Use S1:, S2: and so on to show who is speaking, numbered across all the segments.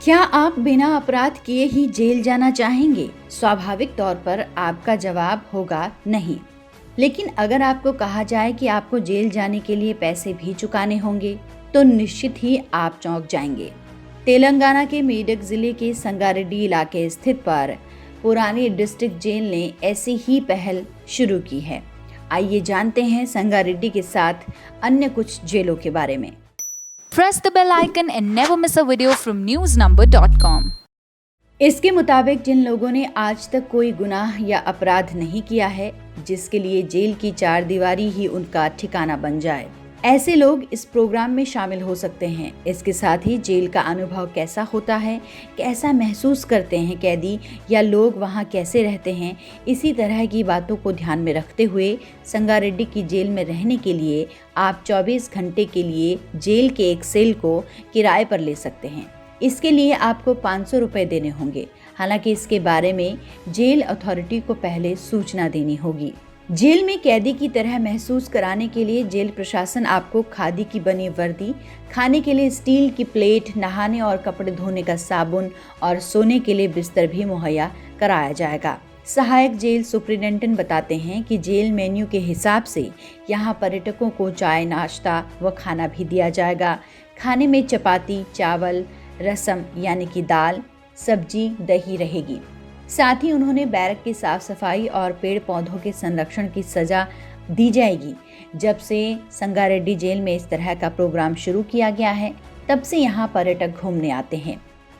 S1: क्या आप बिना अपराध किए ही जेल जाना चाहेंगे? स्वाभाविक तौर पर आपका जवाब होगा नहीं। लेकिन अगर आपको कहा जाए कि आपको जेल जाने के लिए पैसे भी चुकाने होंगे, तो निश्चित ही आप चौंक जाएंगे। तेलंगाना के मेडक जिले के संगारेड्डी इलाके स्थित पर पुरानी डिस्ट्रिक्ट जेल ने ऐसी ही पहल शुरू की है। आइए जानते हैं संगारेड्डी के साथ अन्य कुछ जेलों के बारे में।
S2: Press the bell icon and never miss a video from newsnumber.com.
S1: इसके मुताबिक जिन लोगों ने आज तक कोई गुनाह या अपराध नहीं किया है, जिसके लिए जेल की चार दीवारी ही उनका ठिकाना बन जाए, ऐसे लोग इस प्रोग्राम में शामिल हो सकते हैं। इसके साथ ही जेल का अनुभव कैसा होता है, कैसा महसूस करते हैं कैदी या लोग वहां कैसे रहते हैं, इसी तरह की बातों को ध्यान में रखते हुए संगारेड्डी की जेल में रहने के लिए आप 24 घंटे के लिए जेल के एक सेल को किराए पर ले सकते हैं। इसके लिए आपको 500 रुपए देने होंगे। हालांकि इसके बारे में जेल अथॉरिटी को पहले सूचना देनी होगी। जेल में कैदी की तरह महसूस कराने के लिए जेल प्रशासन आपको खादी की बनी वर्दी, खाने के लिए स्टील की प्लेट, नहाने और कपड़े धोने का साबुन और सोने के लिए बिस्तर भी मुहैया कराया जाएगा। सहायक जेल सुपरिटेंडेंट बताते हैं कि जेल मेन्यू के हिसाब से यहाँ पर्यटकों को चाय, नाश्ता व खाना भी दिया जाएगा। खाने में चपाती, चावल, रसम यानी कि दाल, सब्जी, दही रहेगी। साथ ही उन्होंने बैरक की साफ सफाई और पेड़ पौधों के संरक्षण की सजा दी जाएगी। जब से संगारेड्डी जेल में इस तरह का प्रोग्राम शुरू किया गया है, तब से यहाँ पर्यटक घूमने आते हैं।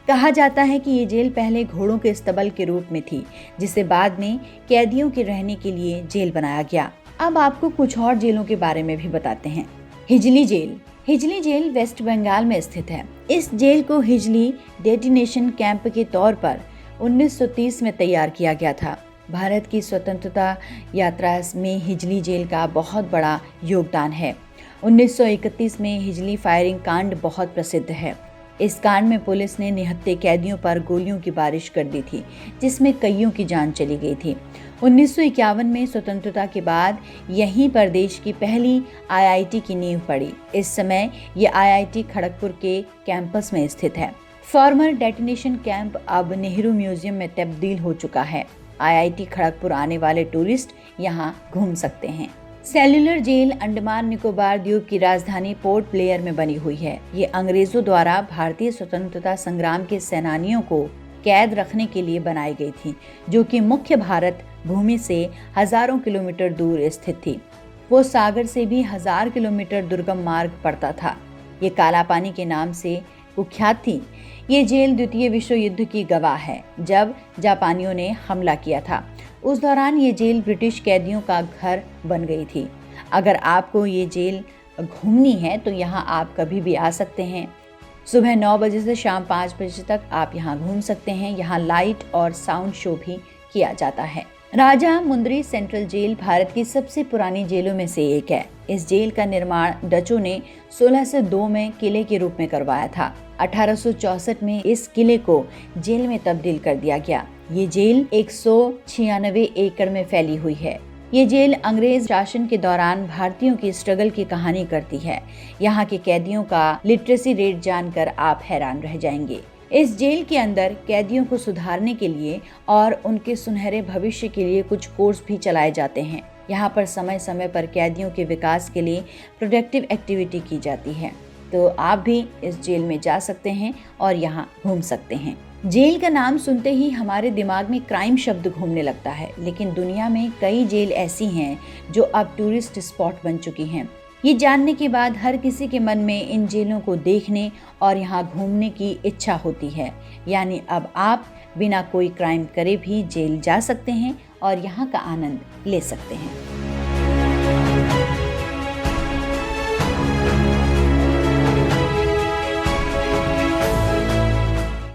S1: कहा जाता है कि ये जेल पहले घोड़ों के अस्तबल के रूप में थी, जिसे बाद में कैदियों के रहने के लिए जेल बनाया गया। अब आपको कुछ और जेलों के बारे में भी बताते हैं। Hijli jail. Hijli jail West Bengal में स्थित है। इस जेल को हिजली डेटिनेशन कैंप के तौर पर 1930 में तैयार किया गया था। भारत की स्वतंत्रता यात्रा में हिजली जेल का बहुत बड़ा योगदान है। 1931 में हिजली फायरिंग कांड बहुत प्रसिद्ध है। इस कांड में पुलिस ने निहत्थे कैदियों पर गोलियों की बारिश कर दी थी, जिसमें कईयों की जान चली गई थी। 1951 में स्वतंत्रता के बाद यहीं पर देश की पहली आईआईटी की नींव पड़ी। इस समय ये आईआईटी खड़गपुर के कैंपस में स्थित है। फॉर्मर डेटिनेशन कैंप अब नेहरू म्यूजियम में तब्दील हो चुका है। आईआईटी खड़गपुर आने वाले टूरिस्ट यहाँ घूम सकते हैं। सेल्युलर जेल अंडमान निकोबार द्वीप की राजधानी पोर्ट ब्लेयर में बनी हुई है। ये अंग्रेजों द्वारा भारतीय स्वतंत्रता संग्राम के सेनानियों को कैद रखने के लिए बनाई गई थी, जो कि मुख्य भारत भूमि से हजारों किलोमीटर दूर स्थित थी। वो सागर से भी 1000 किलोमीटर दुर्गम मार्ग पड़ता था। ये काला पानी के नाम से कुख्यात थी। ये जेल द्वितीय विश्व युद्ध की गवाह है, जब जापानियों ने हमला किया था। उस दौरान ये जेल ब्रिटिश कैदियों का घर बन गई थी। अगर आपको ये जेल घूमनी है तो यहाँ आप कभी भी आ सकते हैं। सुबह 9 बजे से शाम 5 बजे तक आप यहाँ घूम सकते हैं। यहाँ लाइट और साउंड शो भी किया जाता है। राजा मुंदरी सेंट्रल जेल भारत की सबसे पुरानी जेलों में से एक है। इस जेल का निर्माण डचों ने 1602 में किले के रूप में करवाया था। 1864 में इस किले को जेल में तब्दील कर दिया गया। ये जेल 196 एकड़ में फैली हुई है। ये जेल अंग्रेज शासन के दौरान भारतीयों की स्ट्रगल की कहानी करती है। यहाँ के कैदियों का लिटरेसी रेट जानकर आप हैरान रह जाएंगे। इस जेल के अंदर कैदियों को सुधारने के लिए और उनके सुनहरे भविष्य के लिए कुछ कोर्स भी चलाए जाते हैं। यहाँ पर समय समय पर कैदियों के विकास के लिए प्रोडक्टिव एक्टिविटी की जाती है। तो आप भी इस जेल में जा सकते हैं और यहाँ घूम सकते हैं। जेल का नाम सुनते ही हमारे दिमाग में क्राइम शब्द घूमने लगता है, लेकिन दुनिया में कई जेल ऐसी हैं जो अब टूरिस्ट स्पॉट बन चुकी हैं। ये जानने के बाद हर किसी के मन में इन जेलों को देखने और यहाँ घूमने की इच्छा होती है। यानी अब आप बिना कोई क्राइम करे भी जेल जा सकते हैं और यहाँ का आनंद ले सकते हैं।